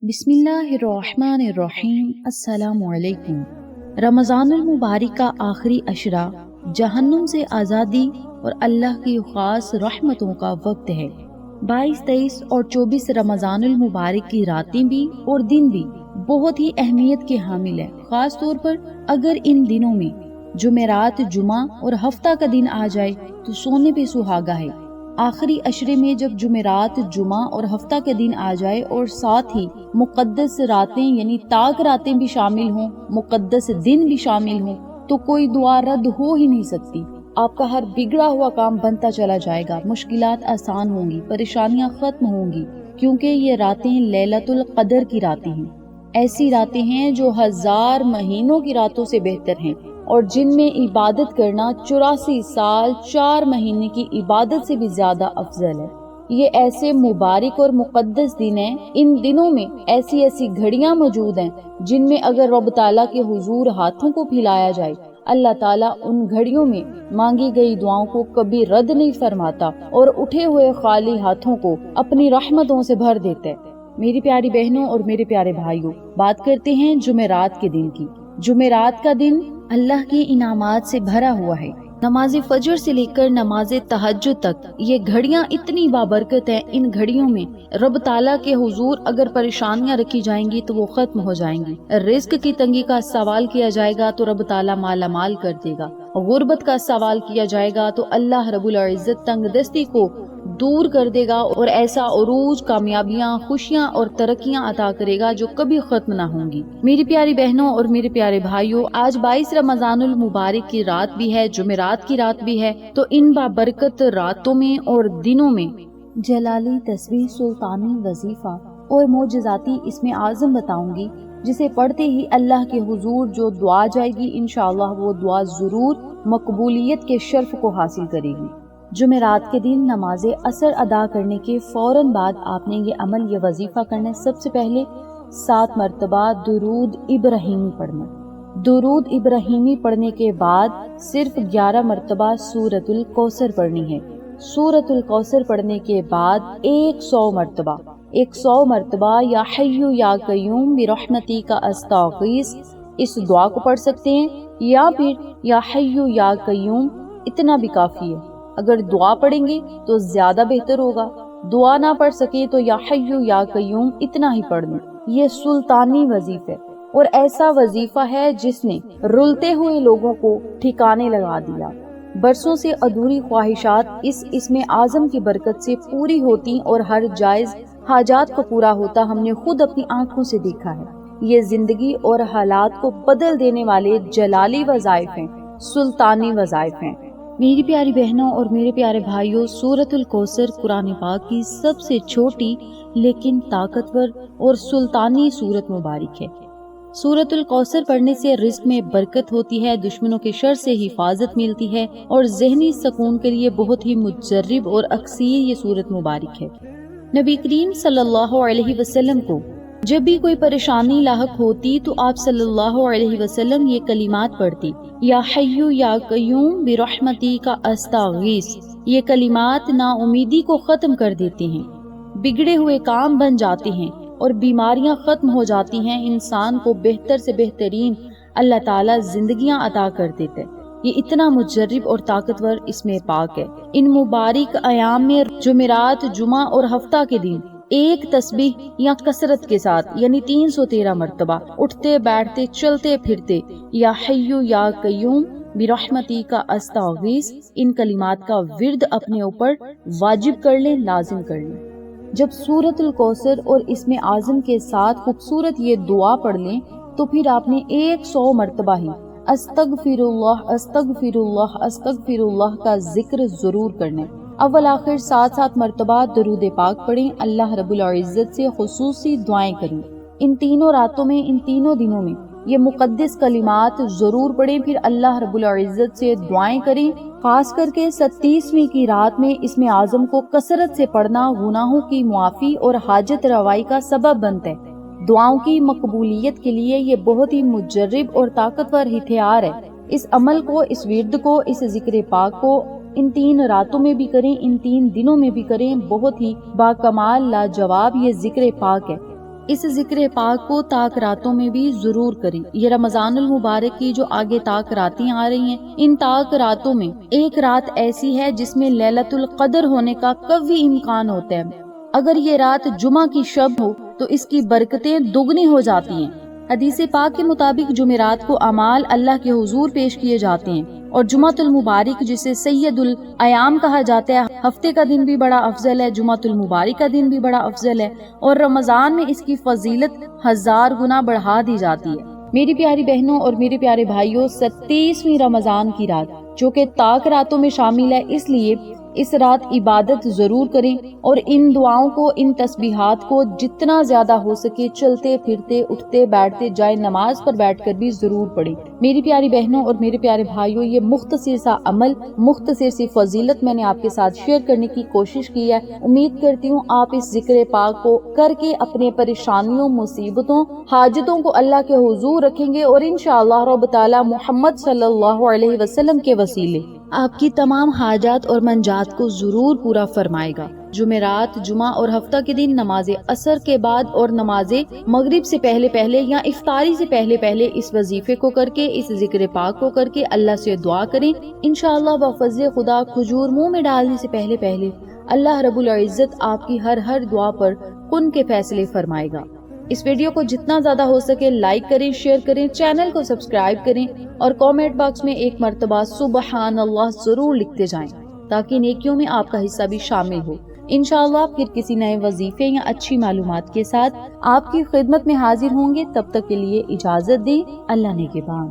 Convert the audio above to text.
بسم اللہ الرحمن الرحیم۔ السلام علیکم۔ رمضان المبارک کا آخری عشرہ جہنم سے آزادی اور اللہ کی خاص رحمتوں کا وقت ہے۔ 22، 23 اور 24 رمضان المبارک کی راتیں بھی اور دن بھی بہت ہی اہمیت کے حامل ہیں، خاص طور پر اگر ان دنوں میں جمعرات، جمعہ اور ہفتہ کا دن آ جائے تو سونے پہ سہاگا ہے۔ آخری عشرے میں جب جمعرات، جمعہ اور ہفتہ کے دن آ جائے اور ساتھ ہی مقدس راتیں یعنی طاق راتیں بھی شامل ہوں، مقدس دن بھی شامل ہوں، تو کوئی دعا رد ہو ہی نہیں سکتی۔ آپ کا ہر بگڑا ہوا کام بنتا چلا جائے گا، مشکلات آسان ہوں گی، پریشانیاں ختم ہوں گی، کیونکہ یہ راتیں لیلۃ القدر کی راتیں ہیں۔ ایسی راتیں ہیں جو 1000 مہینوں کی راتوں سے بہتر ہیں اور جن میں عبادت کرنا 84 سال 4 مہینے کی عبادت سے بھی زیادہ افضل ہے۔ یہ ایسے مبارک اور مقدس دن ہیں، ان دنوں میں ایسی گھڑیاں موجود ہیں جن میں اگر رب تعالیٰ کے حضور ہاتھوں کو پھیلایا جائے، اللہ تعالیٰ ان گھڑیوں میں مانگی گئی دعاؤں کو کبھی رد نہیں فرماتا اور اٹھے ہوئے خالی ہاتھوں کو اپنی رحمتوں سے بھر دیتا ہے۔ میری پیاری بہنوں اور میرے پیارے بھائیوں، بات کرتے ہیں جمعرات کے دن کی۔ جمعرات کا دن اللہ کے انعامات سے بھرا ہوا ہے۔ نماز فجر سے لے کر نماز تہجد تک یہ گھڑیاں اتنی بابرکت ہیں۔ ان گھڑیوں میں رب تعالیٰ کے حضور اگر پریشانیاں رکھی جائیں گی تو وہ ختم ہو جائیں گی۔ رزق کی تنگی کا سوال کیا جائے گا تو رب تعالیٰ مالا مال کر دے گا۔ غربت کا سوال کیا جائے گا تو اللہ رب العزت تنگ دستی کو دور کر دے گا اور ایسا عروج، کامیابیاں، خوشیاں اور ترقیاں عطا کرے گا جو کبھی ختم نہ ہوں گی۔ میری پیاری بہنوں اور میرے پیارے بھائیوں، آج 22 رمضان المبارک کی رات بھی ہے، جمعرات کی رات بھی ہے، تو ان بابرکت راتوں میں اور دنوں میں جلالی تسبیح، سلطانی وظیفہ اور معجزاتی اسم اعظم بتاؤں گی، جسے پڑھتے ہی اللہ کے حضور جو دعا جائے گی انشاءاللہ وہ دعا ضرور مقبولیت کے شرف کو حاصل کرے گی۔ جمعرات کے دن نماز عصر ادا کرنے کے فوراً بعد آپ نے یہ عمل، یہ وظیفہ کرنا ہے۔ سب سے پہلے 7 مرتبہ درود ابراہیمی پڑھنا۔ درود ابراہیمی پڑھنے کے بعد صرف 11 مرتبہ سورۃ الکوثر پڑھنی ہے۔ سورۃ الکوثر پڑھنے کے بعد 100 مرتبہ یا حی یا قیوم برحمتک استغیث، اس دعا کو پڑھ سکتے ہیں، یا پھر یا حی یا قیوم، اتنا بھی کافی ہے۔ اگر دعا پڑھیں گے تو زیادہ بہتر ہوگا، دعا نہ پڑھ سکے تو یا حی یا قیوم اتنا ہی پڑھ لیں۔ یہ سلطانی وظیفہ ہے اور ایسا وظیفہ ہے جس نے رلتے ہوئے لوگوں کو ٹھکانے لگا دیا۔ برسوں سے ادھوری خواہشات اس اسم اعظم کی برکت سے پوری ہوتی اور ہر جائز حاجات کو پورا ہوتا، ہم نے خود اپنی آنکھوں سے دیکھا ہے۔ یہ زندگی اور حالات کو بدل دینے والے جلالی وظائف ہیں، سلطانی وظائف ہیں۔ میری پیاری بہنوں اور میرے پیارے بھائیوں، سورۃ الکوثر قرآن پاک کی سب سے چھوٹی لیکن طاقتور اور سلطانی سورت مبارک ہے۔ سورۃ الکوثر پڑھنے سے رزق میں برکت ہوتی ہے، دشمنوں کے شر سے حفاظت ملتی ہے اور ذہنی سکون کے لیے بہت ہی مجرب اور اکثیر یہ سورت مبارک ہے۔ نبی کریم صلی اللہ علیہ وسلم کو جب بھی کوئی پریشانی لاحق ہوتی تو آپ صلی اللہ علیہ وسلم یہ کلمات پڑھتی، یا حی یا قیوم برحمتک استغیث۔ یہ کلمات نا امیدی کو ختم کر دیتے ہیں، بگڑے ہوئے کام بن جاتے ہیں اور بیماریاں ختم ہو جاتی ہیں، انسان کو بہتر سے بہترین اللہ تعالیٰ زندگیاں عطا کر دیتے۔ یہ اتنا مجرب اور طاقتور اسم پاک ہے۔ ان مبارک ایام میں جمعرات، جمعہ اور ہفتہ کے دن ایک تسبیح یا کثرت کے ساتھ یعنی 313 مرتبہ اٹھتے بیٹھتے چلتے پھرتے یا حی یا قیوم برحمتک استغیث، ان کلمات کا ورد اپنے اوپر واجب کر لیں، لازم کر لیں۔ جب سورۃ الکوثر اور اسم اعظم کے ساتھ خوبصورت یہ دعا پڑھ لیں تو پھر آپ نے 100 مرتبہ ہی استغفر اللہ استغفر اللہ استغفر اللہ کا ذکر ضرور کرنا ہے۔ اول آخر 7 مرتبہ درود پاک پڑھیں، اللہ رب العزت سے خصوصی دعائیں کریں۔ ان تینوں راتوں میں، ان تینوں دنوں میں یہ مقدس کلمات ضرور پڑھیں، پھر اللہ رب العزت سے دعائیں کریں۔ خاص کر کے 37ویں کی رات میں اسم اعظم کو کثرت سے پڑھنا گناہوں کی معافی اور حاجت روائی کا سبب بنتا ہے۔ دعاؤں کی مقبولیت کے لیے یہ بہت ہی مجرب اور طاقتور ہتھیار ہے۔ اس عمل کو، اس ورد کو، اس ذکر پاک کو ان 3 راتوں میں بھی کریں، ان 3 دنوں میں بھی کریں، بہت ہی باکمال لاجواب یہ ذکر پاک ہے۔ اس ذکر پاک کو تاک راتوں میں بھی ضرور کریں۔ یہ رمضان المبارک کی جو آگے تاک راتیں آ رہی ہیں، ان تاک راتوں میں ایک رات ایسی ہے جس میں لیلۃ القدر ہونے کا قوی امکان ہوتا ہے۔ اگر یہ رات جمعہ کی شب ہو تو اس کی برکتیں دگنی ہو جاتی ہیں۔ حدیث پاک کے مطابق جمعرات کو اعمال اللہ کے حضور پیش کیے جاتے ہیں، اور جمعۃ المبارک جسے سید الایام کہا جاتا ہے، ہفتے کا دن بھی بڑا افضل ہے، جمعۃ المبارک کا دن بھی بڑا افضل ہے، اور رمضان میں اس کی فضیلت 1000 گنا بڑھا دی جاتی ہے۔ میری پیاری بہنوں اور میرے پیارے بھائیوں، 37ویں رمضان کی رات جو کہ تاک راتوں میں شامل ہے، اس لیے اس رات عبادت ضرور کریں، اور ان دعاؤں کو، ان تسبیحات کو جتنا زیادہ ہو سکے چلتے پھرتے اٹھتے بیٹھتے جائے نماز پر بیٹھ کر بھی ضرور پڑھیں۔ میری پیاری بہنوں اور میرے پیارے بھائیوں، یہ مختصر سا عمل، مختصر سی فضیلت میں نے آپ کے ساتھ شیئر کرنے کی کوشش کی ہے۔ امید کرتی ہوں آپ اس ذکر پاک کو کر کے اپنے پریشانیوں، مصیبتوں، حاجتوں کو اللہ کے حضور رکھیں گے، اور انشاءاللہ رب تعالی محمد صلی اللہ علیہ وسلم کے وسیلے آپ کی تمام حاجات اور منجات کو ضرور پورا فرمائے گا۔ جمعرات، جمعہ اور ہفتہ کے دن نماز عصر کے بعد اور نماز مغرب سے پہلے یا افطاری سے پہلے اس وظیفے کو کر کے، اس ذکر پاک کو کر کے اللہ سے دعا کریں۔ انشاءاللہ بفضل خدا کھجور منہ میں ڈالنے سے پہلے اللہ رب العزت آپ کی ہر دعا پر کن کے فیصلے فرمائے گا۔ اس ویڈیو کو جتنا زیادہ ہو سکے لائک کریں، شیئر کریں، چینل کو سبسکرائب کریں، اور کامنٹ باکس میں ایک مرتبہ سبحان اللہ ضرور لکھتے جائیں تاکہ نیکیوں میں آپ کا حصہ بھی شامل ہو۔ انشاءاللہ پھر کسی نئے وظیفے یا اچھی معلومات کے ساتھ آپ کی خدمت میں حاضر ہوں گے۔ تب تک کے لیے اجازت دیں۔ اللہ نگہبان۔